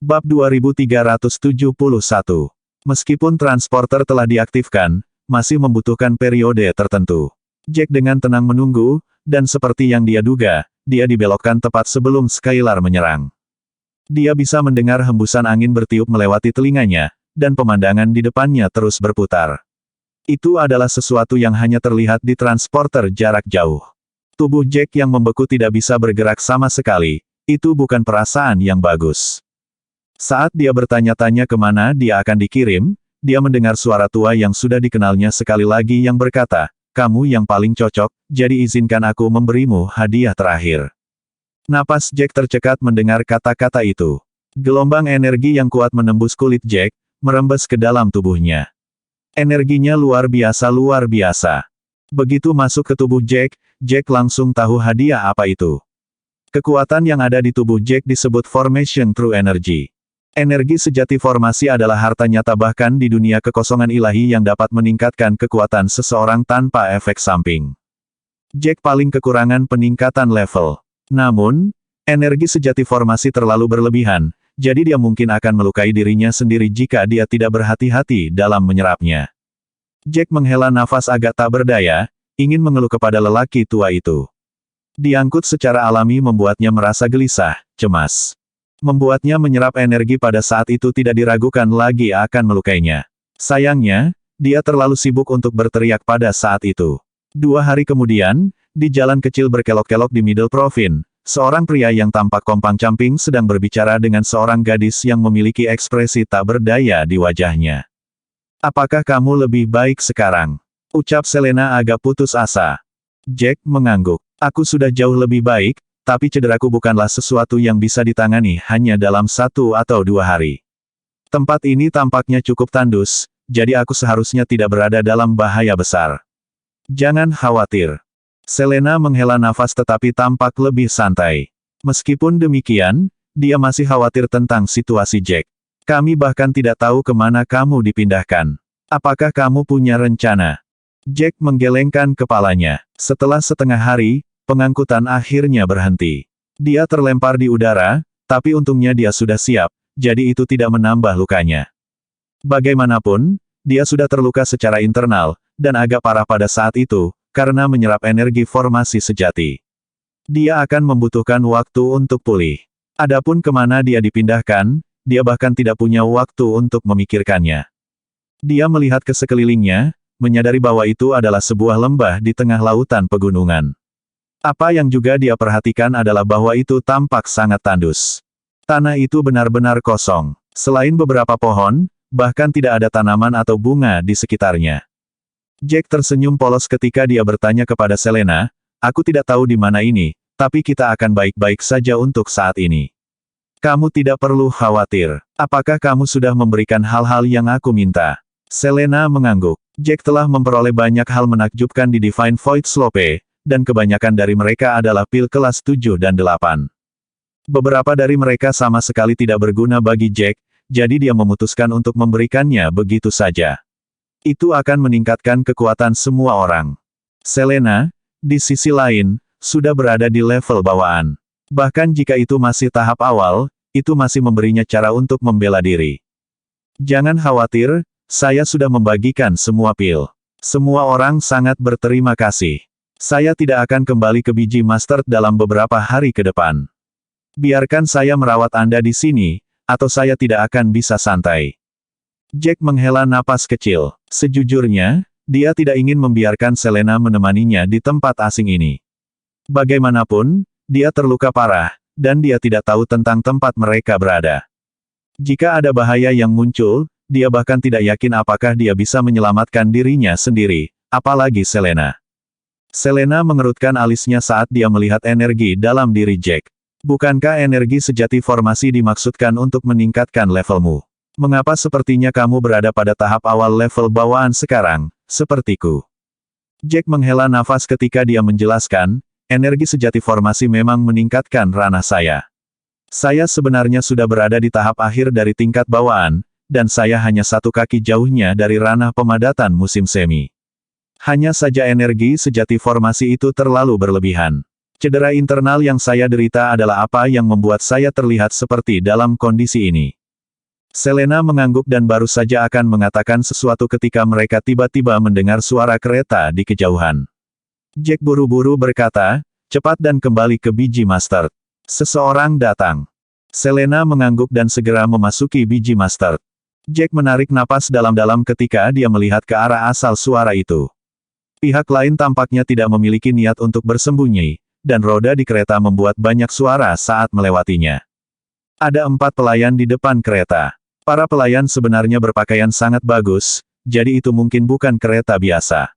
Bab 2371. Meskipun transporter telah diaktifkan, masih membutuhkan periode tertentu. Jack dengan tenang menunggu, dan seperti yang dia duga, dia dibelokkan tepat sebelum Skylar menyerang. Dia bisa mendengar hembusan angin bertiup melewati telinganya, dan pemandangan di depannya terus berputar. Itu adalah sesuatu yang hanya terlihat di transporter jarak jauh. Tubuh Jack yang membeku tidak bisa bergerak sama sekali, itu bukan perasaan yang bagus. Saat dia bertanya-tanya kemana dia akan dikirim, dia mendengar suara tua yang sudah dikenalnya sekali lagi yang berkata, "Kamu yang paling cocok, jadi izinkan aku memberimu hadiah terakhir." Napas Jack tercekat mendengar kata-kata itu. Gelombang energi yang kuat menembus kulit Jack, merembes ke dalam tubuhnya. Energinya luar biasa luar biasa. Begitu masuk ke tubuh Jack, Jack langsung tahu hadiah apa itu. Kekuatan yang ada di tubuh Jack disebut Formation True Energy. Energi sejati formasi adalah harta nyata bahkan di dunia kekosongan ilahi yang dapat meningkatkan kekuatan seseorang tanpa efek samping. Jack paling kekurangan peningkatan level. Namun, energi sejati formasi terlalu berlebihan, jadi dia mungkin akan melukai dirinya sendiri jika dia tidak berhati-hati dalam menyerapnya. Jack menghela nafas agak tak berdaya, ingin mengeluh kepada lelaki tua itu. Diangkut secara alami membuatnya merasa gelisah, cemas. Membuatnya menyerap energi pada saat itu tidak diragukan lagi akan melukainya. Sayangnya, dia terlalu sibuk untuk berteriak pada saat itu. 2 hari kemudian, di jalan kecil berkelok-kelok di Middle Province, seorang pria yang tampak kompang-camping sedang berbicara dengan seorang gadis yang memiliki ekspresi tak berdaya di wajahnya. "Apakah kamu lebih baik sekarang?" ucap Selena agak putus asa. Jack mengangguk. "Aku sudah jauh lebih baik, tapi cederaku bukanlah sesuatu yang bisa ditangani hanya dalam 1 atau 2 hari. Tempat ini tampaknya cukup tandus, jadi aku seharusnya tidak berada dalam bahaya besar. Jangan khawatir." Selena menghela nafas tetapi tampak lebih santai. Meskipun demikian, dia masih khawatir tentang situasi Jack. "Kami bahkan tidak tahu kemana kamu dipindahkan. Apakah kamu punya rencana?" Jack menggelengkan kepalanya. Setelah setengah hari, pengangkutan akhirnya berhenti. Dia terlempar di udara, tapi untungnya dia sudah siap, jadi itu tidak menambah lukanya. Bagaimanapun, dia sudah terluka secara internal, dan agak parah pada saat itu, karena menyerap energi formasi sejati. Dia akan membutuhkan waktu untuk pulih. Adapun kemana dia dipindahkan, dia bahkan tidak punya waktu untuk memikirkannya. Dia melihat ke sekelilingnya, menyadari bahwa itu adalah sebuah lembah di tengah lautan pegunungan. Apa yang juga dia perhatikan adalah bahwa itu tampak sangat tandus. Tanah itu benar-benar kosong. Selain beberapa pohon, bahkan tidak ada tanaman atau bunga di sekitarnya. Jack tersenyum polos ketika dia bertanya kepada Selena, "Aku tidak tahu di mana ini, tapi kita akan baik-baik saja untuk saat ini. Kamu tidak perlu khawatir. Apakah kamu sudah memberikan hal-hal yang aku minta?" Selena mengangguk. Jack telah memperoleh banyak hal menakjubkan di Divine Void Slope, dan kebanyakan dari mereka adalah pil kelas 7 dan 8. Beberapa dari mereka sama sekali tidak berguna bagi Jack, jadi dia memutuskan untuk memberikannya begitu saja. Itu akan meningkatkan kekuatan semua orang. Selena, di sisi lain, sudah berada di level bawaan. Bahkan jika itu masih tahap awal, itu masih memberinya cara untuk membela diri. "Jangan khawatir, saya sudah membagikan semua pil. Semua orang sangat berterima kasih. Saya tidak akan kembali ke biji mustard dalam beberapa hari ke depan. Biarkan saya merawat Anda di sini, atau saya tidak akan bisa santai." Jack menghela napas kecil. Sejujurnya, dia tidak ingin membiarkan Selena menemaninya di tempat asing ini. Bagaimanapun, dia terluka parah, dan dia tidak tahu tentang tempat mereka berada. Jika ada bahaya yang muncul, dia bahkan tidak yakin apakah dia bisa menyelamatkan dirinya sendiri, apalagi Selena. Selena mengerutkan alisnya saat dia melihat energi dalam diri Jack. "Bukankah energi sejati formasi dimaksudkan untuk meningkatkan levelmu? Mengapa sepertinya kamu berada pada tahap awal level bawaan sekarang, sepertiku?" Jack menghela nafas ketika dia menjelaskan, "Energi sejati formasi memang meningkatkan ranah saya. Saya sebenarnya sudah berada di tahap akhir dari tingkat bawaan, dan saya hanya 1 kaki jauhnya dari ranah pemadatan musim semi. Hanya saja energi sejati formasi itu terlalu berlebihan. Cedera internal yang saya derita adalah apa yang membuat saya terlihat seperti dalam kondisi ini. Selena mengangguk dan baru saja akan mengatakan sesuatu ketika mereka tiba-tiba mendengar suara kereta di kejauhan. Jack buru-buru berkata, cepat dan kembali ke biji mustard. Seseorang datang. Selena mengangguk dan segera memasuki biji mustard. Jack menarik napas dalam-dalam ketika dia melihat ke arah asal suara itu. Pihak lain tampaknya tidak memiliki niat untuk bersembunyi, dan roda di kereta membuat banyak suara saat melewatinya. Ada 4 pelayan di depan kereta. Para pelayan sebenarnya berpakaian sangat bagus, jadi itu mungkin bukan kereta biasa.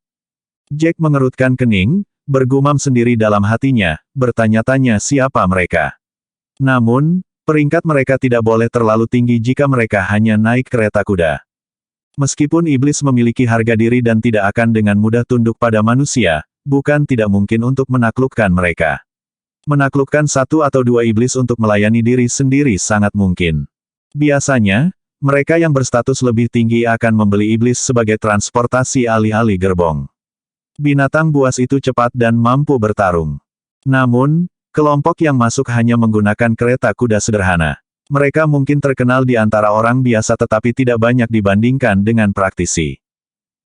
Jack mengerutkan kening, bergumam sendiri dalam hatinya, bertanya-tanya siapa mereka. Namun, peringkat mereka tidak boleh terlalu tinggi jika mereka hanya naik kereta kuda. Meskipun iblis memiliki harga diri dan tidak akan dengan mudah tunduk pada manusia, bukan tidak mungkin untuk menaklukkan mereka. Menaklukkan 1 atau 2 iblis untuk melayani diri sendiri sangat mungkin. Biasanya, mereka yang berstatus lebih tinggi akan membeli iblis sebagai transportasi alih-alih gerbong. Binatang buas itu cepat dan mampu bertarung. Namun, kelompok yang masuk hanya menggunakan kereta kuda sederhana. Mereka mungkin terkenal di antara orang biasa tetapi tidak banyak dibandingkan dengan praktisi.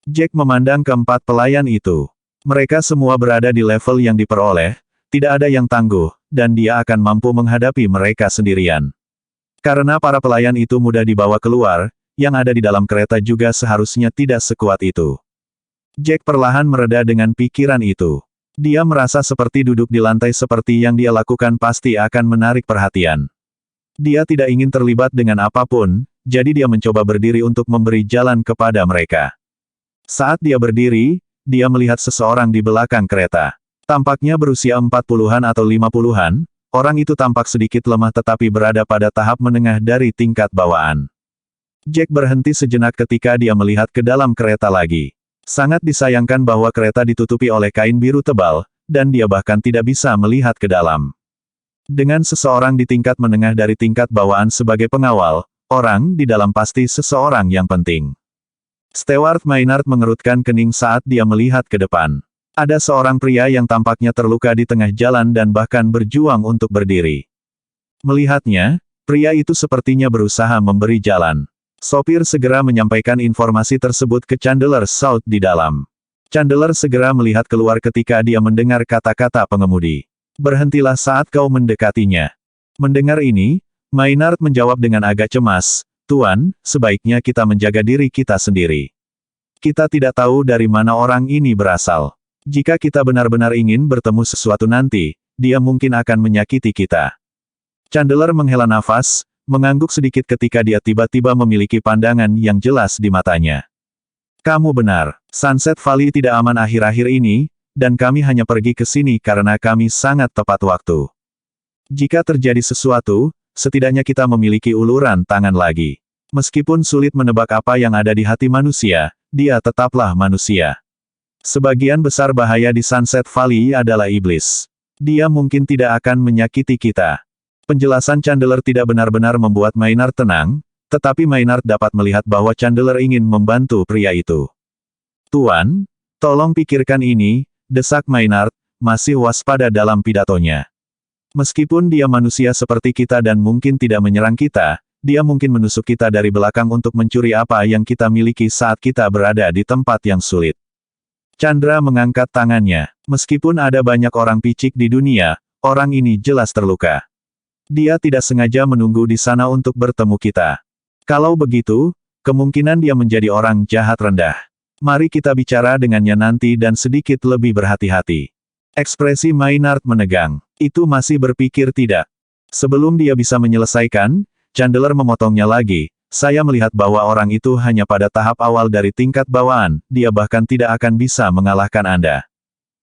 Jack memandang keempat pelayan itu. Mereka semua berada di level yang diperoleh, tidak ada yang tangguh, dan dia akan mampu menghadapi mereka sendirian. Karena para pelayan itu mudah dibawa keluar, yang ada di dalam kereta juga seharusnya tidak sekuat itu. Jack perlahan mereda dengan pikiran itu. Dia merasa seperti duduk di lantai seperti yang dia lakukan pasti akan menarik perhatian. Dia tidak ingin terlibat dengan apapun, jadi dia mencoba berdiri untuk memberi jalan kepada mereka. Saat dia berdiri, dia melihat seseorang di belakang kereta. Tampaknya berusia 40-an atau 50-an, orang itu tampak sedikit lemah tetapi berada pada tahap menengah dari tingkat bawaan. Jack berhenti sejenak ketika dia melihat ke dalam kereta lagi. Sangat disayangkan bahwa kereta ditutupi oleh kain biru tebal, dan dia bahkan tidak bisa melihat ke dalam. Dengan seseorang di tingkat menengah dari tingkat bawaan sebagai pengawal, orang di dalam pasti seseorang yang penting. Stewart Maynard mengerutkan kening saat dia melihat ke depan. Ada seorang pria yang tampaknya terluka di tengah jalan dan bahkan berjuang untuk berdiri. Melihatnya, pria itu sepertinya berusaha memberi jalan. Sopir segera menyampaikan informasi tersebut ke Chandler South di dalam. Chandler segera melihat keluar ketika dia mendengar kata-kata pengemudi. Berhentilah saat kau mendekatinya. Mendengar ini, Maynard menjawab dengan agak cemas, Tuan, sebaiknya kita menjaga diri kita sendiri. Kita tidak tahu dari mana orang ini berasal. Jika kita benar-benar ingin bertemu sesuatu nanti, dia mungkin akan menyakiti kita. Chandler menghela nafas, mengangguk sedikit ketika dia tiba-tiba memiliki pandangan yang jelas di matanya. Kamu benar, Sunset Valley tidak aman akhir-akhir ini, dan kami hanya pergi ke sini karena kami sangat tepat waktu. Jika terjadi sesuatu, setidaknya kita memiliki uluran tangan lagi. Meskipun sulit menebak apa yang ada di hati manusia, dia tetaplah manusia. Sebagian besar bahaya di Sunset Valley adalah iblis. Dia mungkin tidak akan menyakiti kita. Penjelasan Chandler tidak benar-benar membuat Maynard tenang, tetapi Maynard dapat melihat bahwa Chandler ingin membantu pria itu. Tuan, tolong pikirkan ini, desak Maynard, masih waspada dalam pidatonya. Meskipun dia manusia seperti kita dan mungkin tidak menyerang kita, dia mungkin menusuk kita dari belakang untuk mencuri apa yang kita miliki saat kita berada di tempat yang sulit. Chandra mengangkat tangannya. Meskipun ada banyak orang picik di dunia, orang ini jelas terluka. Dia tidak sengaja menunggu di sana untuk bertemu kita. Kalau begitu, kemungkinan dia menjadi orang jahat rendah. Mari kita bicara dengannya nanti dan sedikit lebih berhati-hati. Ekspresi Maynard menegang. Itu masih berpikir tidak. Sebelum dia bisa menyelesaikan, Chandler memotongnya lagi. Saya melihat bahwa orang itu hanya pada tahap awal dari tingkat bawaan, dia bahkan tidak akan bisa mengalahkan Anda.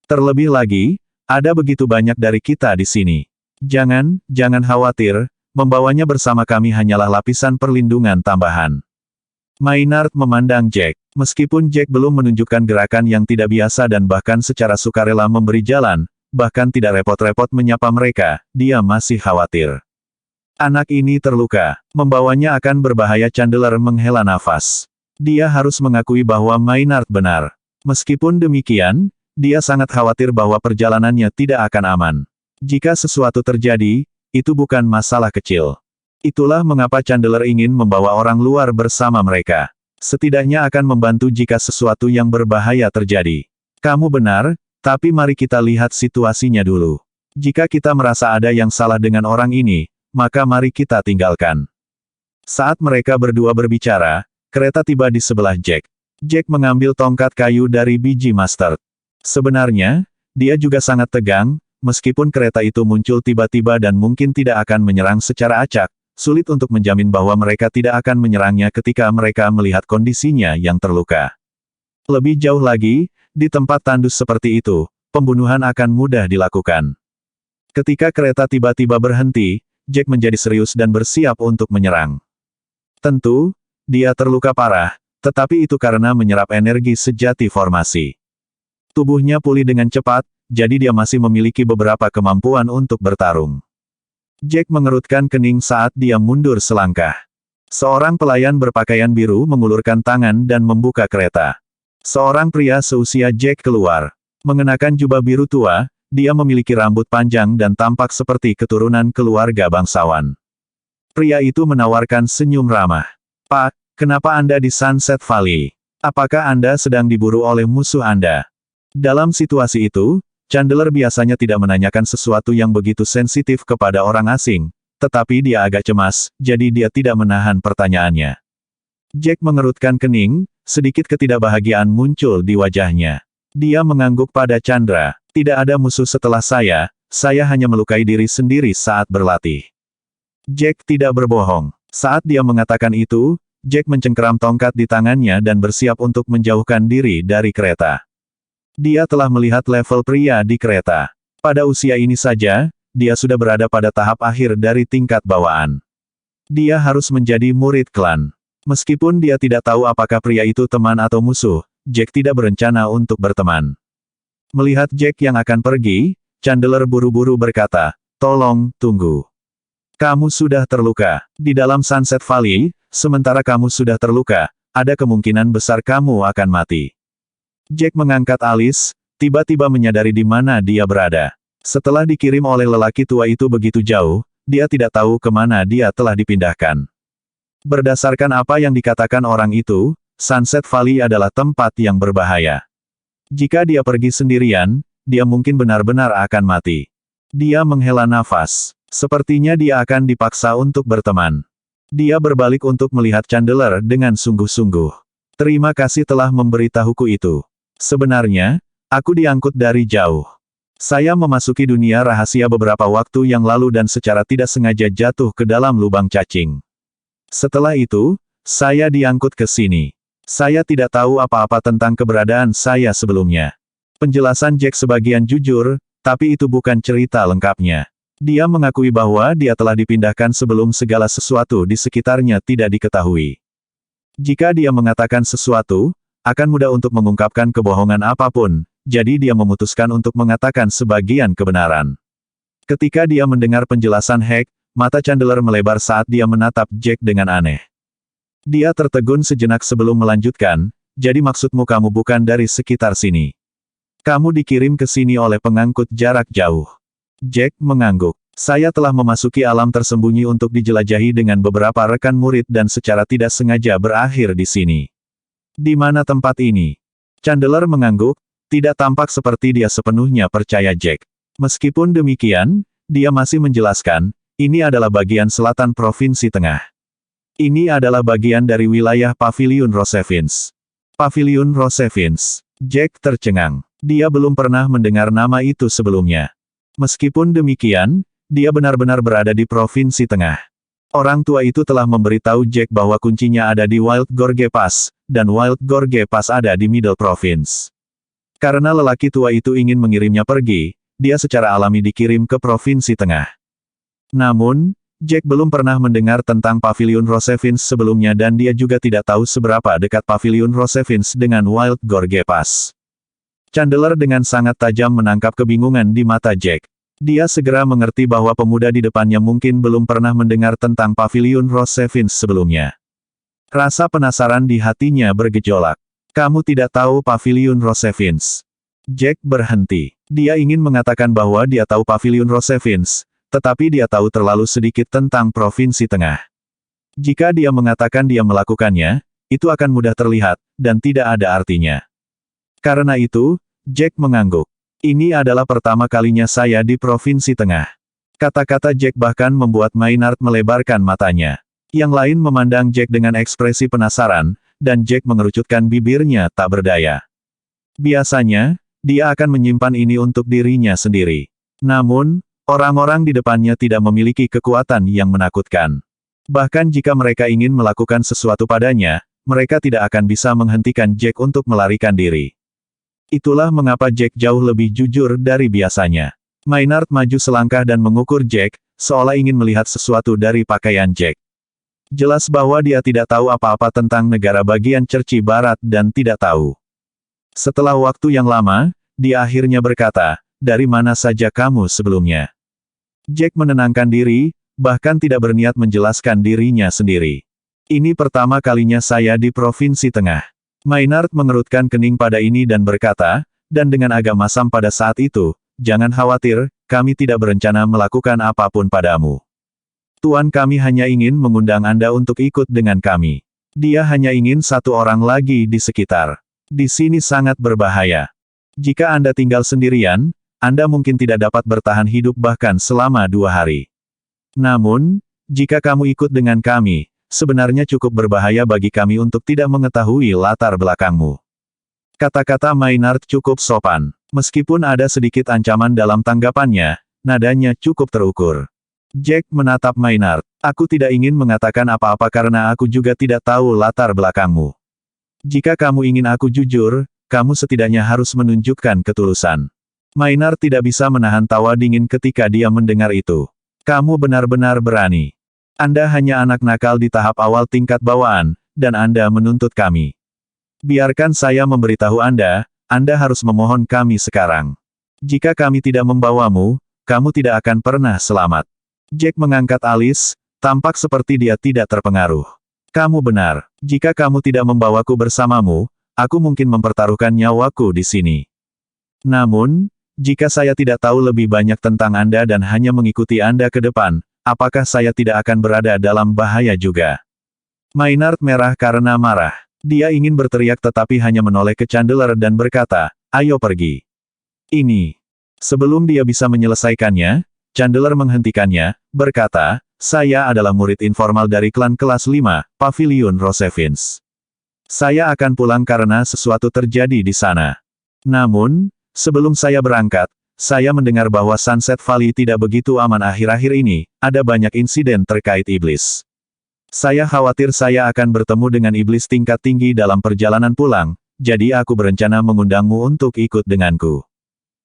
Terlebih lagi, ada begitu banyak dari kita di sini. Jangan khawatir, membawanya bersama kami hanyalah lapisan perlindungan tambahan. Maynard memandang Jack. Meskipun Jack belum menunjukkan gerakan yang tidak biasa dan bahkan secara sukarela memberi jalan, bahkan tidak repot-repot menyapa mereka, dia masih khawatir. Anak ini terluka. Membawanya akan berbahaya. Chandler menghela nafas. Dia harus mengakui bahwa Maynard benar. Meskipun demikian, dia sangat khawatir bahwa perjalanannya tidak akan aman. Jika sesuatu terjadi, itu bukan masalah kecil. Itulah mengapa Chandler ingin membawa orang luar bersama mereka. Setidaknya akan membantu jika sesuatu yang berbahaya terjadi. Kamu benar, tapi mari kita lihat situasinya dulu. Jika kita merasa ada yang salah dengan orang ini, maka mari kita tinggalkan. Saat mereka berdua berbicara, kereta tiba di sebelah Jack. Jack mengambil tongkat kayu dari biji mustard. Sebenarnya, dia juga sangat tegang, meskipun kereta itu muncul tiba-tiba dan mungkin tidak akan menyerang secara acak, sulit untuk menjamin bahwa mereka tidak akan menyerangnya ketika mereka melihat kondisinya yang terluka. Lebih jauh lagi, di tempat tandus seperti itu, pembunuhan akan mudah dilakukan. Ketika kereta tiba-tiba berhenti, Jack menjadi serius dan bersiap untuk menyerang. Tentu, dia terluka parah, tetapi itu karena menyerap energi sejati formasi. Tubuhnya pulih dengan cepat, jadi dia masih memiliki beberapa kemampuan untuk bertarung. Jack mengerutkan kening saat dia mundur selangkah. Seorang pelayan berpakaian biru mengulurkan tangan dan membuka kereta. Seorang pria seusia Jack keluar. Mengenakan jubah biru tua, dia memiliki rambut panjang dan tampak seperti keturunan keluarga bangsawan. Pria itu menawarkan senyum ramah. "Pak, kenapa Anda di Sunset Valley? Apakah Anda sedang diburu oleh musuh Anda?" Dalam situasi itu, Chandler biasanya tidak menanyakan sesuatu yang begitu sensitif kepada orang asing, tetapi dia agak cemas, jadi dia tidak menahan pertanyaannya. Jack mengerutkan kening, sedikit ketidakbahagiaan muncul di wajahnya. Dia mengangguk pada Chandra, "Tidak ada musuh setelah saya hanya melukai diri sendiri saat berlatih." Jack tidak berbohong. Saat dia mengatakan itu, Jack mencengkeram tongkat di tangannya dan bersiap untuk menjauhkan diri dari kereta. Dia telah melihat level pria di kereta. Pada usia ini saja, dia sudah berada pada tahap akhir dari tingkat bawaan. Dia harus menjadi murid klan. Meskipun dia tidak tahu apakah pria itu teman atau musuh, Jack tidak berencana untuk berteman. Melihat Jack yang akan pergi, Chandler buru-buru berkata, "Tolong, tunggu. Kamu sudah terluka. Di dalam Sunset Valley, sementara kamu sudah terluka, ada kemungkinan besar kamu akan mati." Jack mengangkat alis, tiba-tiba menyadari di mana dia berada. Setelah dikirim oleh lelaki tua itu begitu jauh, dia tidak tahu kemana dia telah dipindahkan. Berdasarkan apa yang dikatakan orang itu, Sunset Valley adalah tempat yang berbahaya. Jika dia pergi sendirian, dia mungkin benar-benar akan mati. Dia menghela nafas. Sepertinya dia akan dipaksa untuk berteman. Dia berbalik untuk melihat Chandler dengan sungguh-sungguh. "Terima kasih telah memberitahuku itu. Sebenarnya, aku diangkut dari jauh. Saya memasuki dunia rahasia beberapa waktu yang lalu dan secara tidak sengaja jatuh ke dalam lubang cacing. Setelah itu, saya diangkut ke sini. Saya tidak tahu apa-apa tentang keberadaan saya sebelumnya." Penjelasan Jack sebagian jujur, tapi itu bukan cerita lengkapnya. Dia mengakui bahwa dia telah dipindahkan sebelum segala sesuatu di sekitarnya tidak diketahui. Jika dia mengatakan sesuatu, akan mudah untuk mengungkapkan kebohongan apapun, jadi dia memutuskan untuk mengatakan sebagian kebenaran. Ketika dia mendengar penjelasan Hank, mata Chandler melebar saat dia menatap Jack dengan aneh. Dia tertegun sejenak sebelum melanjutkan, "Jadi maksudmu kamu bukan dari sekitar sini? Kamu dikirim ke sini oleh pengangkut jarak jauh?" Jack mengangguk. "Saya telah memasuki alam tersembunyi untuk dijelajahi dengan beberapa rekan murid dan secara tidak sengaja berakhir di sini." "Di mana tempat ini?" Chandler mengangguk, tidak tampak seperti dia sepenuhnya percaya Jack. Meskipun demikian, dia masih menjelaskan, "Ini adalah bagian selatan Provinsi Tengah. Ini adalah bagian dari wilayah Pavilion Rosevins." Pavilion Rosevins. Jack tercengang. Dia belum pernah mendengar nama itu sebelumnya. Meskipun demikian, dia benar-benar berada di Provinsi Tengah. Orang tua itu telah memberitahu Jack bahwa kuncinya ada di Wild Gorge Pass, dan Wild Gorge Pass ada di Middle Province. Karena lelaki tua itu ingin mengirimnya pergi, dia secara alami dikirim ke Provinsi Tengah. Namun, Jack belum pernah mendengar tentang Pavilion Rosevins sebelumnya dan dia juga tidak tahu seberapa dekat Pavilion Rosevins dengan Wild Gorge Pass. Chandler dengan sangat tajam menangkap kebingungan di mata Jack. Dia segera mengerti bahwa pemuda di depannya mungkin belum pernah mendengar tentang Pavilion Rosevins sebelumnya. Rasa penasaran di hatinya bergejolak. "Kamu tidak tahu Pavilion Rosevins?" Jack berhenti. Dia ingin mengatakan bahwa dia tahu Paviliun Rosevins, tetapi dia tahu terlalu sedikit tentang Provinsi Tengah. Jika dia mengatakan dia melakukannya, itu akan mudah terlihat, dan tidak ada artinya. Karena itu, Jack mengangguk. Ini adalah pertama kalinya saya di Provinsi Tengah. Kata-kata Jack bahkan membuat Maynard melebarkan matanya. Yang lain memandang Jack dengan ekspresi penasaran, dan Jack mengerucutkan bibirnya tak berdaya. Biasanya, dia akan menyimpan ini untuk dirinya sendiri. Namun, orang-orang di depannya tidak memiliki kekuatan yang menakutkan. Bahkan jika mereka ingin melakukan sesuatu padanya, mereka tidak akan bisa menghentikan Jack untuk melarikan diri. Itulah mengapa Jack jauh lebih jujur dari biasanya. Maynard maju selangkah dan mengukur Jack, seolah ingin melihat sesuatu dari pakaian Jack. Jelas bahwa dia tidak tahu apa-apa tentang negara bagian Cerci Barat dan tidak tahu. Setelah waktu yang lama, dia akhirnya berkata, "Dari mana saja kamu sebelumnya?" Jack menenangkan diri, bahkan tidak berniat menjelaskan dirinya sendiri. "Ini pertama kalinya saya di Provinsi Tengah." Maynard mengerutkan kening pada ini dan berkata, dan dengan agak masam pada saat itu, "Jangan khawatir, kami tidak berencana melakukan apapun padamu. Tuan kami hanya ingin mengundang Anda untuk ikut dengan kami. Dia hanya ingin satu orang lagi di sekitar. Di sini sangat berbahaya. Jika Anda tinggal sendirian, Anda mungkin tidak dapat bertahan hidup bahkan selama 2 hari. Namun, jika kamu ikut dengan kami, sebenarnya cukup berbahaya bagi kami untuk tidak mengetahui latar belakangmu." Kata-kata Maynard cukup sopan. Meskipun ada sedikit ancaman dalam tanggapannya, nadanya cukup terukur. Jack menatap Maynard. "Aku tidak ingin mengatakan apa-apa karena aku juga tidak tahu latar belakangmu. Jika kamu ingin aku jujur, kamu setidaknya harus menunjukkan ketulusan." Maynard tidak bisa menahan tawa dingin ketika dia mendengar itu. "Kamu benar-benar berani. Anda hanya anak nakal di tahap awal tingkat bawaan, dan Anda menuntut kami. Biarkan saya memberitahu Anda harus memohon kami sekarang. Jika kami tidak membawamu, kamu tidak akan pernah selamat." Jack mengangkat alis, tampak seperti dia tidak terpengaruh. "Kamu benar. Jika kamu tidak membawaku bersamamu, aku mungkin mempertaruhkan nyawaku di sini. Namun, jika saya tidak tahu lebih banyak tentang Anda dan hanya mengikuti Anda ke depan, apakah saya tidak akan berada dalam bahaya juga?" Maynard merah karena marah. Dia ingin berteriak tetapi hanya menoleh ke Chandler dan berkata, "Ayo pergi." Ini. Sebelum dia bisa menyelesaikannya, Chandler menghentikannya, berkata, "Saya adalah murid informal dari klan kelas 5, Paviliun Rosevins. Saya akan pulang karena sesuatu terjadi di sana. Namun, sebelum saya berangkat, saya mendengar bahwa Sunset Valley tidak begitu aman akhir-akhir ini, ada banyak insiden terkait iblis. Saya khawatir saya akan bertemu dengan iblis tingkat tinggi dalam perjalanan pulang, jadi aku berencana mengundangmu untuk ikut denganku."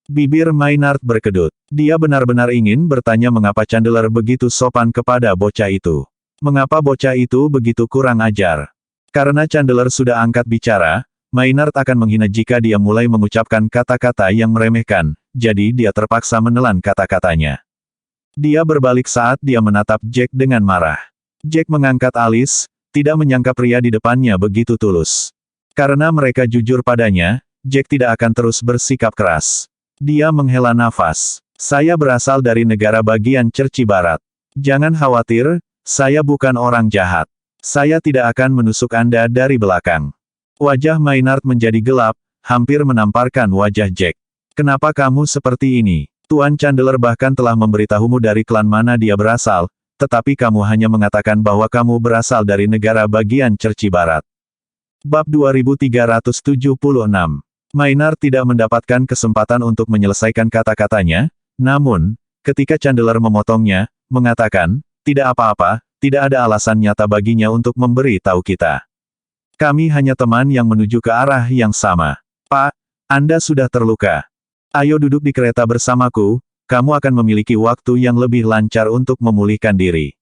Bibir Maynard berkedut. Dia benar-benar ingin bertanya mengapa Chandler begitu sopan kepada bocah itu. Mengapa bocah itu begitu kurang ajar? Karena Chandler sudah angkat bicara, Maynard akan menghina jika dia mulai mengucapkan kata-kata yang meremehkan, jadi dia terpaksa menelan kata-katanya. Dia berbalik saat dia menatap Jack dengan marah. Jack mengangkat alis, tidak menyangka pria di depannya begitu tulus. Karena mereka jujur padanya, Jack tidak akan terus bersikap keras. Dia menghela nafas. "Saya berasal dari negara bagian Cerci Barat. Jangan khawatir, saya bukan orang jahat. Saya tidak akan menusuk Anda dari belakang." Wajah Maynard menjadi gelap, hampir menamparkan wajah Jack. "Kenapa kamu seperti ini? Tuan Chandler bahkan telah memberitahumu dari klan mana dia berasal, tetapi kamu hanya mengatakan bahwa kamu berasal dari negara bagian Cerci Barat." Bab 2376. Maynard tidak mendapatkan kesempatan untuk menyelesaikan kata-katanya, namun, ketika Chandler memotongnya, mengatakan, "Tidak apa-apa, tidak ada alasan nyata baginya untuk memberi tahu kita. Kami hanya teman yang menuju ke arah yang sama. Pak, Anda sudah terluka. Ayo duduk di kereta bersamaku, kamu akan memiliki waktu yang lebih lancar untuk memulihkan diri."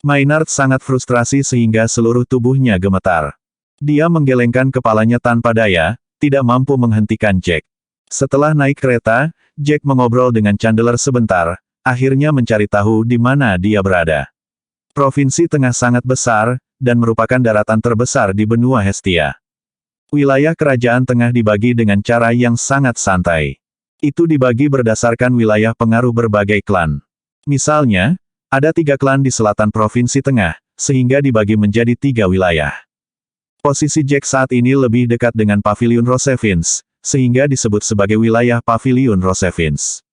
Maynard sangat frustrasi sehingga seluruh tubuhnya gemetar. Dia menggelengkan kepalanya tanpa daya, tidak mampu menghentikan Jack. Setelah naik kereta, Jack mengobrol dengan Chandler sebentar, akhirnya mencari tahu di mana dia berada. Provinsi Tengah sangat besar, dan merupakan daratan terbesar di benua Hestia. Wilayah kerajaan Tengah dibagi dengan cara yang sangat santai. Itu dibagi berdasarkan wilayah pengaruh berbagai klan. Misalnya, ada 3 klan di selatan Provinsi Tengah, sehingga dibagi menjadi 3 wilayah. Posisi Jack saat ini lebih dekat dengan Paviliun Rosevins, sehingga disebut sebagai wilayah Paviliun Rosevins.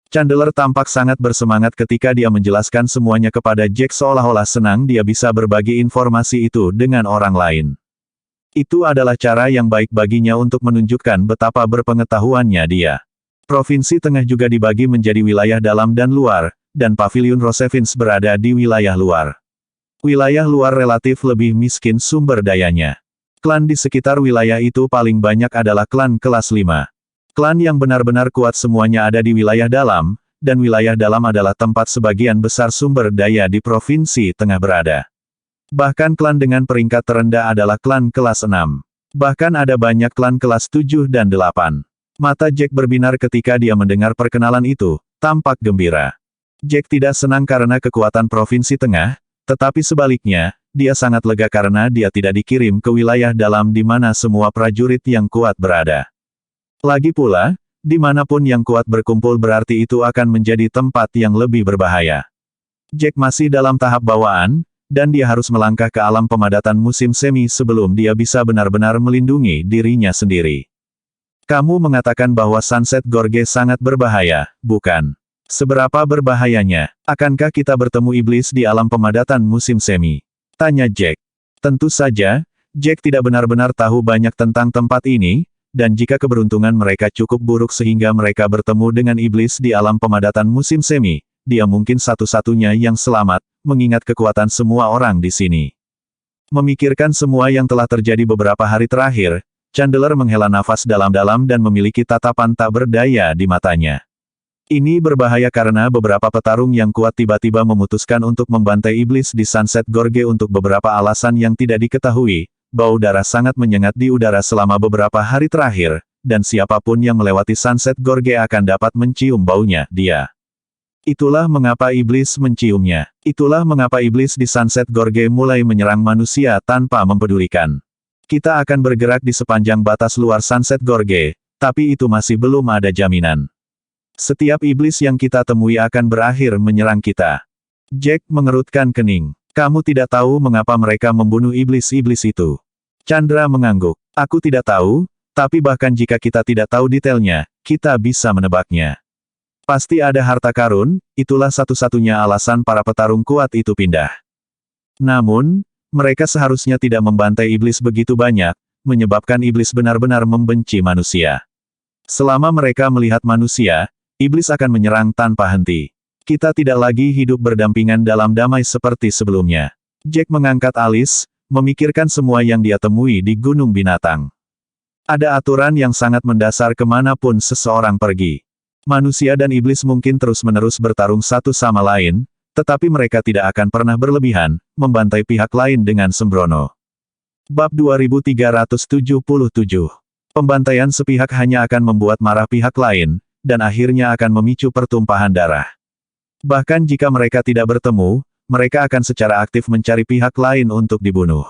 Chandler tampak sangat bersemangat ketika dia menjelaskan semuanya kepada Jack seolah-olah senang dia bisa berbagi informasi itu dengan orang lain. Itu adalah cara yang baik baginya untuk menunjukkan betapa berpengetahuannya dia. Provinsi Tengah juga dibagi menjadi wilayah dalam dan luar, dan Paviliun Rosevins berada di wilayah luar. Wilayah luar relatif lebih miskin sumber dayanya. Klan di sekitar wilayah itu paling banyak adalah klan kelas 5. Klan yang benar-benar kuat semuanya ada di wilayah dalam, dan wilayah dalam adalah tempat sebagian besar sumber daya di Provinsi Tengah berada. Bahkan klan dengan peringkat terendah adalah klan kelas 6. Bahkan ada banyak klan kelas 7 dan 8. Mata Jack berbinar ketika dia mendengar perkenalan itu, tampak gembira. Jack tidak senang karena kekuatan Provinsi Tengah, tetapi sebaliknya, dia sangat lega karena dia tidak dikirim ke wilayah dalam di mana semua prajurit yang kuat berada. Lagi pula, dimanapun yang kuat berkumpul berarti itu akan menjadi tempat yang lebih berbahaya. Jack masih dalam tahap bawaan, dan dia harus melangkah ke alam pemadatan musim semi sebelum dia bisa benar-benar melindungi dirinya sendiri. Kamu mengatakan bahwa Sunset Gorge sangat berbahaya, bukan? Seberapa berbahayanya? Akankah kita bertemu iblis di alam pemadatan musim semi? Tanya Jack. Tentu saja, Jack tidak benar-benar tahu banyak tentang tempat ini, dan jika keberuntungan mereka cukup buruk sehingga mereka bertemu dengan iblis di alam pemadatan musim semi, dia mungkin satu-satunya yang selamat, mengingat kekuatan semua orang di sini. Memikirkan semua yang telah terjadi beberapa hari terakhir, Chandler menghela nafas dalam-dalam dan memiliki tatapan tak berdaya di matanya. Ini berbahaya karena beberapa petarung yang kuat tiba-tiba memutuskan untuk membantai iblis di Sunset Gorge untuk beberapa alasan yang tidak diketahui. Bau darah sangat menyengat di udara selama beberapa hari terakhir, dan siapapun yang melewati Sunset Gorge akan dapat mencium baunya, dia. Itulah mengapa iblis menciumnya. Itulah mengapa iblis di Sunset Gorge mulai menyerang manusia tanpa mempedulikan. Kita akan bergerak di sepanjang batas luar Sunset Gorge, tapi itu masih belum ada jaminan. Setiap iblis yang kita temui akan berakhir menyerang kita. Jack mengerutkan kening. Kamu tidak tahu mengapa mereka membunuh iblis-iblis itu. Chandra mengangguk. Aku tidak tahu, tapi bahkan jika kita tidak tahu detailnya, kita bisa menebaknya. Pasti ada harta karun, itulah satu-satunya alasan para petarung kuat itu pindah. Namun, mereka seharusnya tidak membantai iblis begitu banyak, menyebabkan iblis benar-benar membenci manusia. Selama mereka melihat manusia, iblis akan menyerang tanpa henti. Kita tidak lagi hidup berdampingan dalam damai seperti sebelumnya. Jack mengangkat alis, memikirkan semua yang dia temui di Gunung Binatang. Ada aturan yang sangat mendasar kemanapun seseorang pergi. Manusia dan iblis mungkin terus-menerus bertarung satu sama lain, tetapi mereka tidak akan pernah berlebihan, membantai pihak lain dengan sembrono. Bab 2377. Pembantaian sepihak hanya akan membuat marah pihak lain, dan akhirnya akan memicu pertumpahan darah. Bahkan jika mereka tidak bertemu, mereka akan secara aktif mencari pihak lain untuk dibunuh.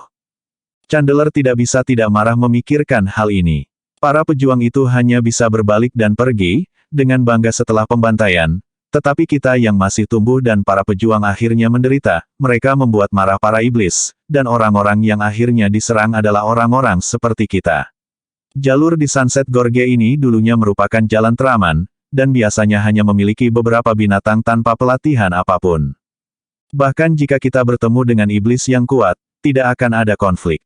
Chandler tidak bisa tidak marah memikirkan hal ini. Para pejuang itu hanya bisa berbalik dan pergi, dengan bangga setelah pembantaian, tetapi kita yang masih tumbuh dan para pejuang akhirnya menderita, mereka membuat marah para iblis, dan orang-orang yang akhirnya diserang adalah orang-orang seperti kita. Jalur di Sunset Gorge ini dulunya merupakan jalan teraman, dan biasanya hanya memiliki beberapa binatang tanpa pelatihan apapun. Bahkan jika kita bertemu dengan iblis yang kuat, tidak akan ada konflik.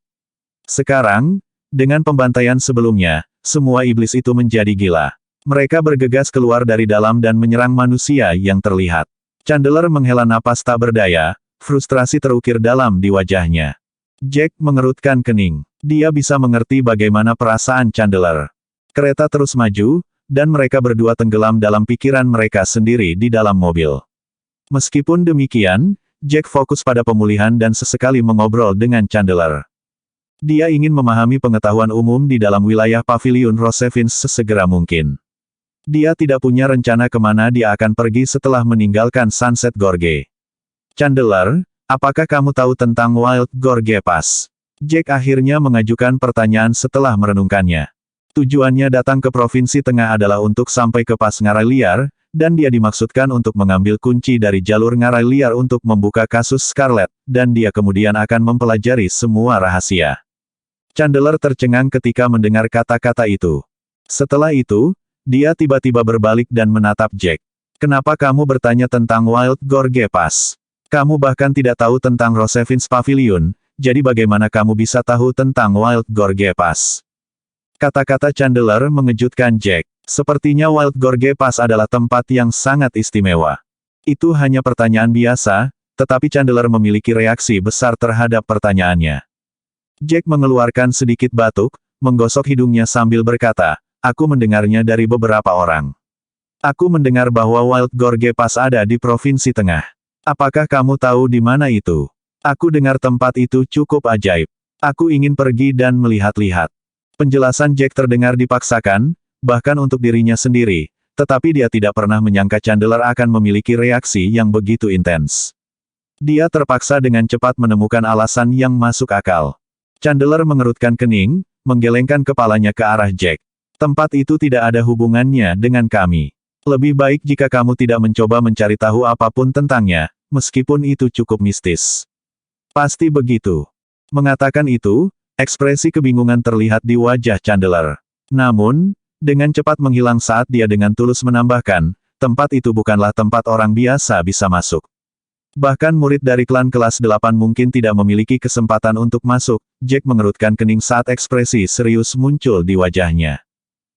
Sekarang, dengan pembantaian sebelumnya, semua iblis itu menjadi gila. Mereka bergegas keluar dari dalam dan menyerang manusia yang terlihat. Chandler menghela napas tak berdaya, frustrasi terukir dalam di wajahnya. Jack mengerutkan kening. Dia bisa mengerti bagaimana perasaan Chandler. Kereta terus maju, dan mereka berdua tenggelam dalam pikiran mereka sendiri di dalam mobil. Meskipun demikian, Jack fokus pada pemulihan dan sesekali mengobrol dengan Chandler. Dia ingin memahami pengetahuan umum di dalam wilayah Paviliun Rosevins sesegera mungkin. Dia tidak punya rencana kemana dia akan pergi setelah meninggalkan Sunset Gorge. Chandler, apakah kamu tahu tentang Wild Gorge Pass? Jack akhirnya mengajukan pertanyaan setelah merenungkannya. Tujuannya datang ke Provinsi Tengah adalah untuk sampai ke Pas Ngarai Liar, dan dia dimaksudkan untuk mengambil kunci dari jalur Ngarai Liar untuk membuka kasus Scarlet, dan dia kemudian akan mempelajari semua rahasia. Chandler tercengang ketika mendengar kata-kata itu. Setelah itu, dia tiba-tiba berbalik dan menatap Jack. Kenapa kamu bertanya tentang Wild Gorge Pass? Kamu bahkan tidak tahu tentang Rosevin's Pavilion, jadi bagaimana kamu bisa tahu tentang Wild Gorge Pass? Kata-kata Chandler mengejutkan Jack. Sepertinya Wild Gorge Pass adalah tempat yang sangat istimewa. Itu hanya pertanyaan biasa, tetapi Chandler memiliki reaksi besar terhadap pertanyaannya. Jack mengeluarkan sedikit batuk, menggosok hidungnya sambil berkata, aku mendengarnya dari beberapa orang. Aku mendengar bahwa Wild Gorge Pass ada di Provinsi Tengah. Apakah kamu tahu di mana itu? Aku dengar tempat itu cukup ajaib. Aku ingin pergi dan melihat-lihat. Penjelasan Jack terdengar dipaksakan, bahkan untuk dirinya sendiri, tetapi dia tidak pernah menyangka Chandler akan memiliki reaksi yang begitu intens. Dia terpaksa dengan cepat menemukan alasan yang masuk akal. Chandler mengerutkan kening, menggelengkan kepalanya ke arah Jack. Tempat itu tidak ada hubungannya dengan kami. Lebih baik jika kamu tidak mencoba mencari tahu apapun tentangnya, meskipun itu cukup mistis. Pasti begitu. Mengatakan itu, ekspresi kebingungan terlihat di wajah Chandler. Namun, dengan cepat menghilang saat dia dengan tulus menambahkan, tempat itu bukanlah tempat orang biasa bisa masuk. Bahkan murid dari klan kelas 8 mungkin tidak memiliki kesempatan untuk masuk. Jack mengerutkan kening saat ekspresi serius muncul di wajahnya.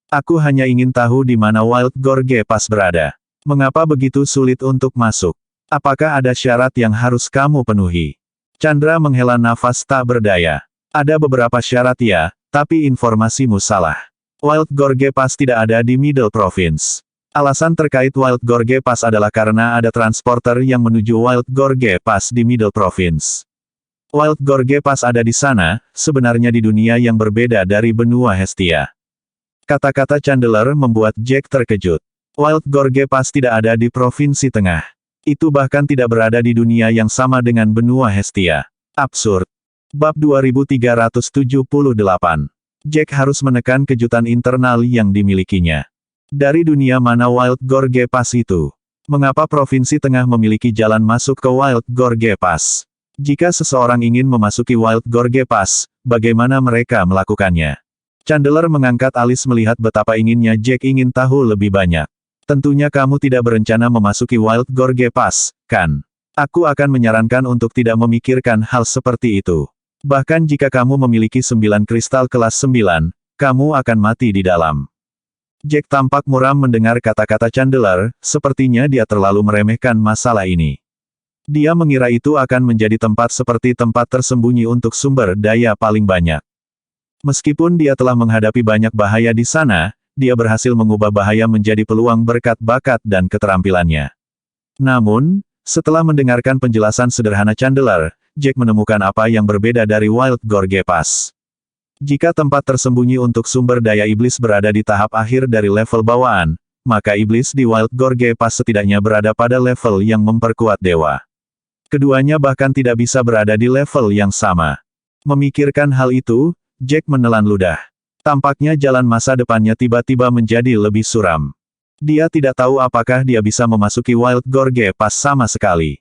Aku hanya ingin tahu di mana Wild Gorge Pass berada. Mengapa begitu sulit untuk masuk? Apakah ada syarat yang harus kamu penuhi? Chandra menghela nafas tak berdaya. Ada beberapa syarat ya, tapi informasimu salah. Wild Gorge Pass tidak ada di Middle Province. Alasan terkait Wild Gorge Pass adalah karena ada transporter yang menuju Wild Gorge Pass di Middle Province. Wild Gorge Pass ada di sana, sebenarnya di dunia yang berbeda dari benua Hestia. Kata-kata Chandler membuat Jack terkejut. Wild Gorge Pass tidak ada di Provinsi Tengah. Itu bahkan tidak berada di dunia yang sama dengan benua Hestia. Absurd. Bab 2378. Jack harus menekan kejutan internal yang dimilikinya. Dari dunia mana Wild Gorge Pass itu? Mengapa Provinsi Tengah memiliki jalan masuk ke Wild Gorge Pass? Jika seseorang ingin memasuki Wild Gorge Pass, bagaimana mereka melakukannya? Chandler mengangkat alis melihat betapa inginnya Jack ingin tahu lebih banyak. Tentunya kamu tidak berencana memasuki Wild Gorge Pass, kan? Aku akan menyarankan untuk tidak memikirkan hal seperti itu. Bahkan jika kamu memiliki 9 kristal kelas 9, kamu akan mati di dalam. Jack tampak muram mendengar kata-kata Chandler, sepertinya dia terlalu meremehkan masalah ini. Dia mengira itu akan menjadi tempat seperti tempat tersembunyi untuk sumber daya paling banyak. Meskipun dia telah menghadapi banyak bahaya di sana, dia berhasil mengubah bahaya menjadi peluang berkat bakat dan keterampilannya. Namun, setelah mendengarkan penjelasan sederhana Chandler, Jack menemukan apa yang berbeda dari Wild Gorge Pass. Jika tempat tersembunyi untuk sumber daya iblis berada di tahap akhir dari level bawaan, maka iblis di Wild Gorge Pass setidaknya berada pada level yang memperkuat dewa. Keduanya bahkan tidak bisa berada di level yang sama. Memikirkan hal itu, Jack menelan ludah. Tampaknya jalan masa depannya tiba-tiba menjadi lebih suram. Dia tidak tahu apakah dia bisa memasuki Wild Gorge Pass sama sekali.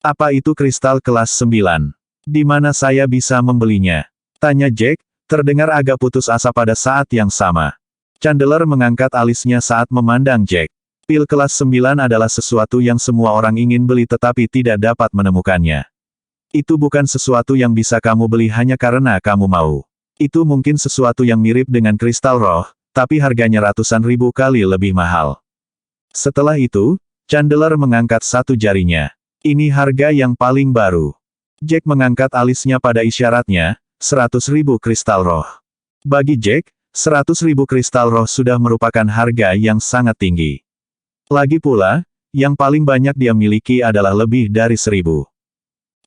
Apa itu kristal kelas 9? Di mana saya bisa membelinya? Tanya Jack, terdengar agak putus asa pada saat yang sama. Chandler mengangkat alisnya saat memandang Jack. Pil kelas 9 adalah sesuatu yang semua orang ingin beli tetapi tidak dapat menemukannya. Itu bukan sesuatu yang bisa kamu beli hanya karena kamu mau. Itu mungkin sesuatu yang mirip dengan kristal roh, tapi harganya ratusan ribu kali lebih mahal. Setelah itu, Chandler mengangkat satu jarinya. Ini harga yang paling baru. Jack mengangkat alisnya pada isyaratnya, 100.000 kristal roh. Bagi Jack, 100.000 kristal roh sudah merupakan harga yang sangat tinggi. Lagi pula, yang paling banyak dia miliki adalah lebih dari 1.000.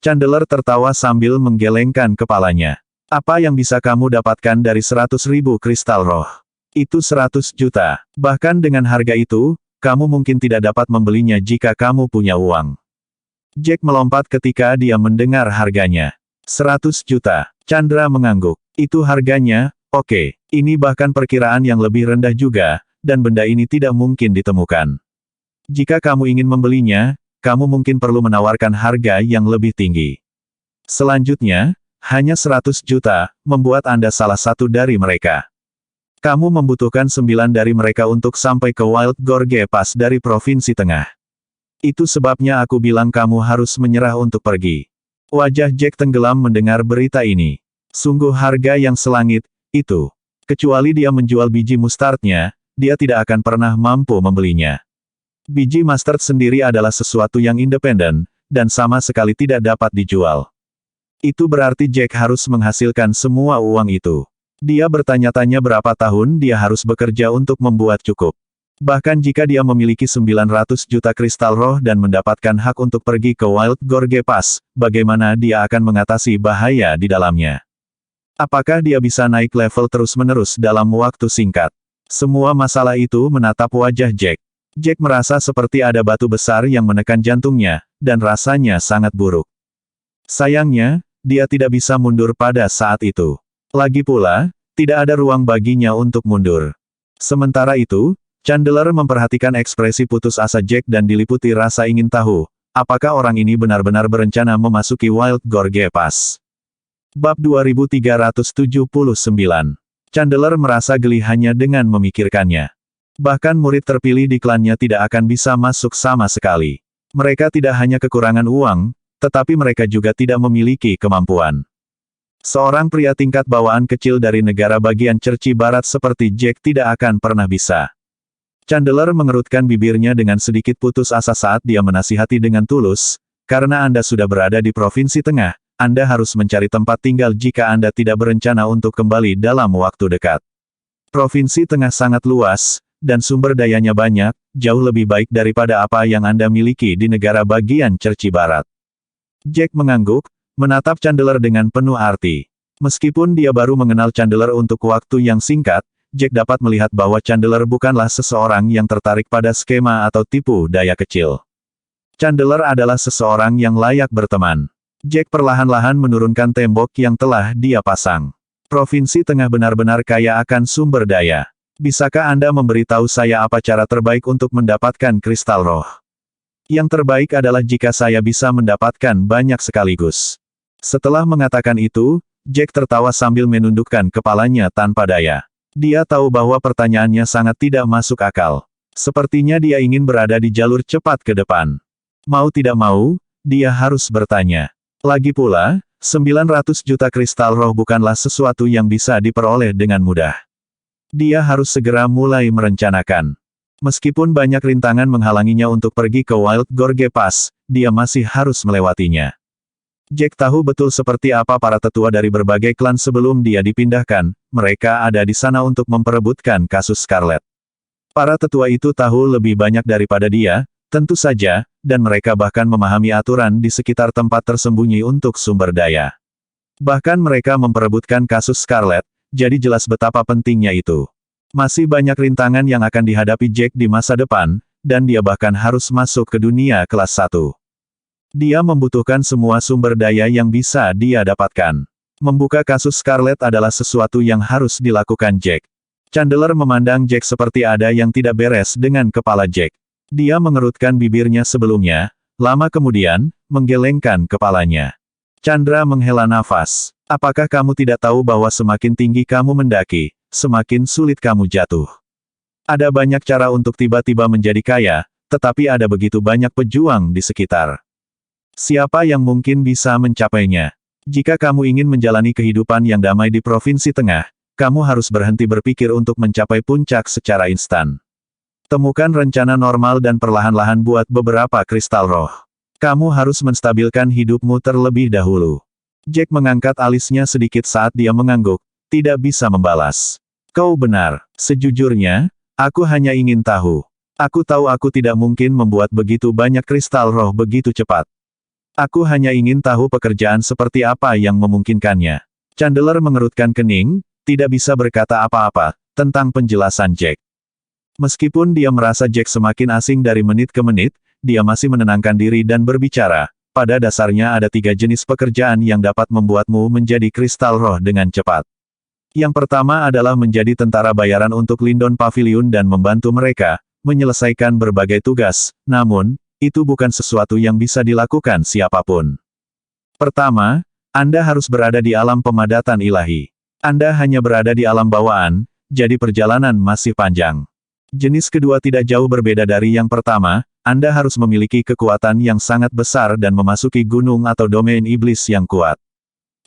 Chandler tertawa sambil menggelengkan kepalanya. Apa yang bisa kamu dapatkan dari 100.000 kristal roh? Itu 100 juta. Bahkan dengan harga itu, kamu mungkin tidak dapat membelinya jika kamu punya uang. Jack melompat ketika dia mendengar harganya. 100 juta. Chandra mengangguk. Itu harganya, Oke, ini bahkan perkiraan yang lebih rendah juga, dan benda ini tidak mungkin ditemukan. Jika kamu ingin membelinya, kamu mungkin perlu menawarkan harga yang lebih tinggi. Selanjutnya, hanya 100 juta, membuat Anda salah satu dari mereka. Kamu membutuhkan 9 dari mereka untuk sampai ke Wild Gorge Pass dari Provinsi Tengah. Itu sebabnya aku bilang kamu harus menyerah untuk pergi. Wajah Jack tenggelam mendengar berita ini. Sungguh harga yang selangit, itu. Kecuali dia menjual biji mustardnya, dia tidak akan pernah mampu membelinya. Biji mustard sendiri adalah sesuatu yang independen, dan sama sekali tidak dapat dijual. Itu berarti Jack harus menghasilkan semua uang itu. Dia bertanya-tanya berapa tahun dia harus bekerja untuk membuat cukup. Bahkan jika dia memiliki 900 juta kristal roh dan mendapatkan hak untuk pergi ke Wild Gorge Pass, bagaimana dia akan mengatasi bahaya di dalamnya? Apakah dia bisa naik level terus-menerus dalam waktu singkat? Semua masalah itu menatap wajah Jack. Jack merasa seperti ada batu besar yang menekan jantungnya, dan rasanya sangat buruk. Sayangnya, dia tidak bisa mundur pada saat itu. Lagi pula, tidak ada ruang baginya untuk mundur. Sementara itu, Chandler memperhatikan ekspresi putus asa Jack dan diliputi rasa ingin tahu, apakah orang ini benar-benar berencana memasuki Wild Gorge Pass. Bab 2379. Chandler merasa geli hanya dengan memikirkannya. Bahkan murid terpilih di klannya tidak akan bisa masuk sama sekali. Mereka tidak hanya kekurangan uang, tetapi mereka juga tidak memiliki kemampuan. Seorang pria tingkat bawaan kecil dari negara bagian Cerci Barat seperti Jack tidak akan pernah bisa. Chandler mengerutkan bibirnya dengan sedikit putus asa saat dia menasihati dengan tulus, karena Anda sudah berada di Provinsi Tengah, Anda harus mencari tempat tinggal jika Anda tidak berencana untuk kembali dalam waktu dekat. Provinsi Tengah sangat luas, dan sumber dayanya banyak, jauh lebih baik daripada apa yang Anda miliki di negara bagian Cerci Barat. Jack mengangguk, menatap Chandler dengan penuh arti. Meskipun dia baru mengenal Chandler untuk waktu yang singkat, Jack dapat melihat bahwa Chandler bukanlah seseorang yang tertarik pada skema atau tipu daya kecil. Chandler adalah seseorang yang layak berteman. Jack perlahan-lahan menurunkan tembok yang telah dia pasang. Provinsi Tengah benar-benar kaya akan sumber daya. Bisakah Anda memberitahu saya apa cara terbaik untuk mendapatkan kristal roh? Yang terbaik adalah jika saya bisa mendapatkan banyak sekaligus. Setelah mengatakan itu, Jack tertawa sambil menundukkan kepalanya tanpa daya. Dia tahu bahwa pertanyaannya sangat tidak masuk akal. Sepertinya dia ingin berada di jalur cepat ke depan. Mau tidak mau, dia harus bertanya. Lagi pula, 900 juta kristal roh bukanlah sesuatu yang bisa diperoleh dengan mudah. Dia harus segera mulai merencanakan. Meskipun banyak rintangan menghalanginya untuk pergi ke Wild Gorge Pass, dia masih harus melewatinya. Jack tahu betul seperti apa para tetua dari berbagai klan sebelum dia dipindahkan, mereka ada di sana untuk memperebutkan kasus Scarlet. Para tetua itu tahu lebih banyak daripada dia, tentu saja, dan mereka bahkan memahami aturan di sekitar tempat tersembunyi untuk sumber daya. Bahkan mereka memperebutkan kasus Scarlet, jadi jelas betapa pentingnya itu. Masih banyak rintangan yang akan dihadapi Jack di masa depan, dan dia bahkan harus masuk ke dunia kelas 1. Dia membutuhkan semua sumber daya yang bisa dia dapatkan. Membuka kasus Scarlet adalah sesuatu yang harus dilakukan Jack. Chandler memandang Jack seperti ada yang tidak beres dengan kepala Jack. Dia mengerutkan bibirnya sebelumnya, lama kemudian, menggelengkan kepalanya. Chandra menghela nafas. Apakah kamu tidak tahu bahwa semakin tinggi kamu mendaki, semakin sulit kamu jatuh? Ada banyak cara untuk tiba-tiba menjadi kaya, tetapi ada begitu banyak pejuang di sekitar. Siapa yang mungkin bisa mencapainya? Jika kamu ingin menjalani kehidupan yang damai di Provinsi Tengah, kamu harus berhenti berpikir untuk mencapai puncak secara instan. Temukan rencana normal dan perlahan-lahan buat beberapa kristal roh. Kamu harus menstabilkan hidupmu terlebih dahulu. Jack mengangkat alisnya sedikit saat dia mengangguk, tidak bisa membalas. Kau benar. Sejujurnya, aku hanya ingin tahu. Aku tahu aku tidak mungkin membuat begitu banyak kristal roh begitu cepat. Aku hanya ingin tahu pekerjaan seperti apa yang memungkinkannya. Chandler mengerutkan kening, tidak bisa berkata apa-apa tentang penjelasan Jack. Meskipun dia merasa Jack semakin asing dari menit ke menit, dia masih menenangkan diri dan berbicara. Pada dasarnya ada 3 jenis pekerjaan yang dapat membuatmu menjadi kristal roh dengan cepat. Yang pertama adalah menjadi tentara bayaran untuk Lindon Pavilion dan membantu mereka menyelesaikan berbagai tugas, namun, itu bukan sesuatu yang bisa dilakukan siapapun. Pertama, Anda harus berada di alam pemadatan ilahi. Anda hanya berada di alam bawaan, jadi perjalanan masih panjang. Jenis kedua tidak jauh berbeda dari yang pertama, Anda harus memiliki kekuatan yang sangat besar dan memasuki gunung atau domain iblis yang kuat.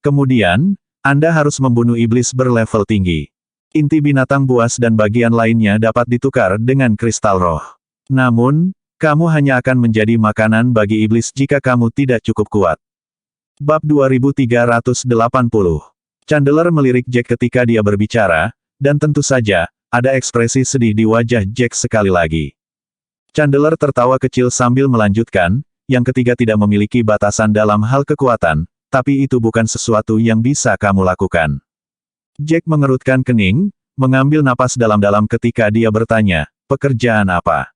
Kemudian, Anda harus membunuh iblis berlevel tinggi. Inti binatang buas dan bagian lainnya dapat ditukar dengan kristal roh. Namun, kamu hanya akan menjadi makanan bagi iblis jika kamu tidak cukup kuat. Bab 2380. Chandler melirik Jack ketika dia berbicara, dan tentu saja, ada ekspresi sedih di wajah Jack sekali lagi. Chandler tertawa kecil sambil melanjutkan, yang ketiga tidak memiliki batasan dalam hal kekuatan, tapi itu bukan sesuatu yang bisa kamu lakukan. Jack mengerutkan kening, mengambil napas dalam-dalam ketika dia bertanya, pekerjaan apa?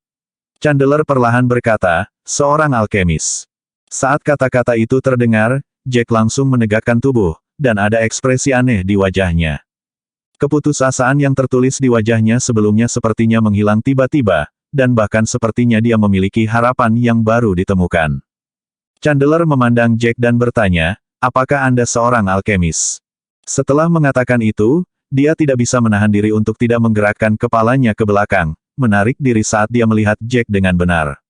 Chandler perlahan berkata, seorang alkemis. Saat kata-kata itu terdengar, Jack langsung menegakkan tubuh, dan ada ekspresi aneh di wajahnya. Keputusasaan yang tertulis di wajahnya sebelumnya sepertinya menghilang tiba-tiba, dan bahkan sepertinya dia memiliki harapan yang baru ditemukan. Chandler memandang Jack dan bertanya, apakah Anda seorang alkemis? Setelah mengatakan itu, dia tidak bisa menahan diri untuk tidak menggerakkan kepalanya ke belakang, menarik diri saat dia melihat Jack dengan benar.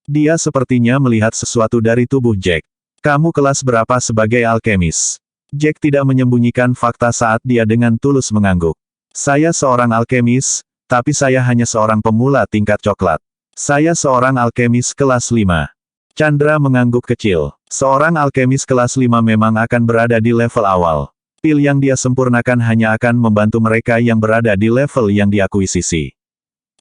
Dia sepertinya melihat sesuatu dari tubuh Jack. Kamu kelas berapa sebagai alkemis? Jack tidak menyembunyikan fakta saat dia dengan tulus mengangguk. Saya seorang alkemis, tapi saya hanya seorang pemula tingkat coklat. Saya seorang alkemis kelas 5. Chandra mengangguk kecil. Seorang alkemis kelas 5 memang akan berada di level awal. Pil yang dia sempurnakan hanya akan membantu mereka yang berada di level yang diakuisisi.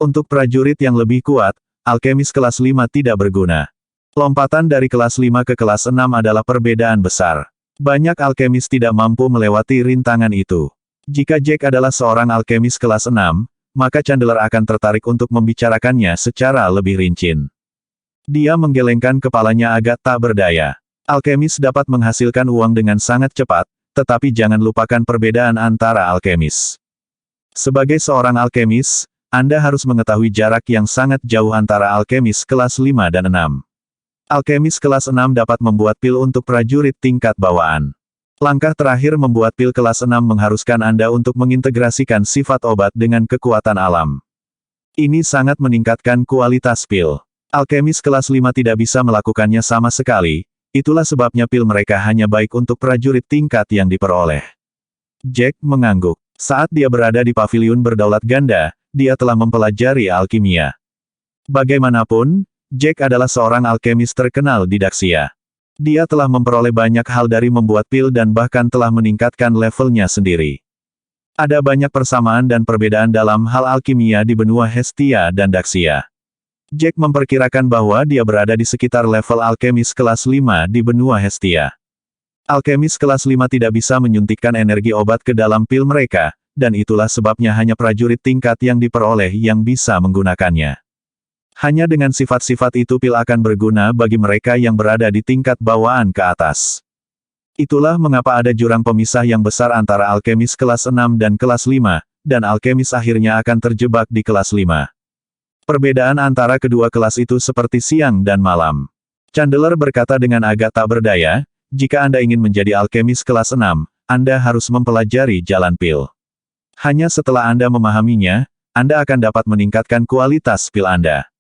Untuk prajurit yang lebih kuat, alkemis kelas 5 tidak berguna. Lompatan dari kelas 5 ke kelas 6 adalah perbedaan besar. Banyak alkemis tidak mampu melewati rintangan itu. Jika Jack adalah seorang alkemis kelas 6, maka Chandler akan tertarik untuk membicarakannya secara lebih rinci. Dia menggelengkan kepalanya agak tak berdaya. Alkemis dapat menghasilkan uang dengan sangat cepat, tetapi jangan lupakan perbedaan antara alkemis. Sebagai seorang alkemis, Anda harus mengetahui jarak yang sangat jauh antara alkemis kelas 5 dan 6. Alkemis kelas 6 dapat membuat pil untuk prajurit tingkat bawaan. Langkah terakhir membuat pil kelas 6 mengharuskan Anda untuk mengintegrasikan sifat obat dengan kekuatan alam. Ini sangat meningkatkan kualitas pil. Alkemis kelas 5 tidak bisa melakukannya sama sekali, itulah sebabnya pil mereka hanya baik untuk prajurit tingkat yang diperoleh. Jack mengangguk. Saat dia berada di paviliun berdaulat ganda, dia telah mempelajari alkimia. Bagaimanapun, Jack adalah seorang alkemis terkenal di Daxia. Dia telah memperoleh banyak hal dari membuat pil dan bahkan telah meningkatkan levelnya sendiri. Ada banyak persamaan dan perbedaan dalam hal alkimia di benua Hestia dan Daxia. Jack memperkirakan bahwa dia berada di sekitar level alkemis kelas 5 di benua Hestia. Alkemis kelas 5 tidak bisa menyuntikkan energi obat ke dalam pil mereka, dan itulah sebabnya hanya prajurit tingkat yang diperoleh yang bisa menggunakannya. Hanya dengan sifat-sifat itu pil akan berguna bagi mereka yang berada di tingkat bawaan ke atas. Itulah mengapa ada jurang pemisah yang besar antara alkemis kelas 6 dan kelas 5, dan alkemis akhirnya akan terjebak di kelas 5. Perbedaan antara kedua kelas itu seperti siang dan malam. Chandler berkata dengan agak tak berdaya, jika Anda ingin menjadi alkemis kelas 6, Anda harus mempelajari jalan pil. Hanya setelah Anda memahaminya, Anda akan dapat meningkatkan kualitas pil Anda.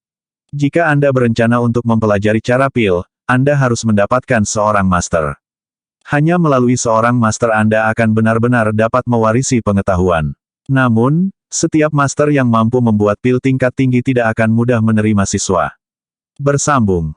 Jika Anda berencana untuk mempelajari cara pil, Anda harus mendapatkan seorang master. Hanya melalui seorang master Anda akan benar-benar dapat mewarisi pengetahuan. Namun, setiap master yang mampu membuat pil tingkat tinggi tidak akan mudah menerima siswa. Bersambung.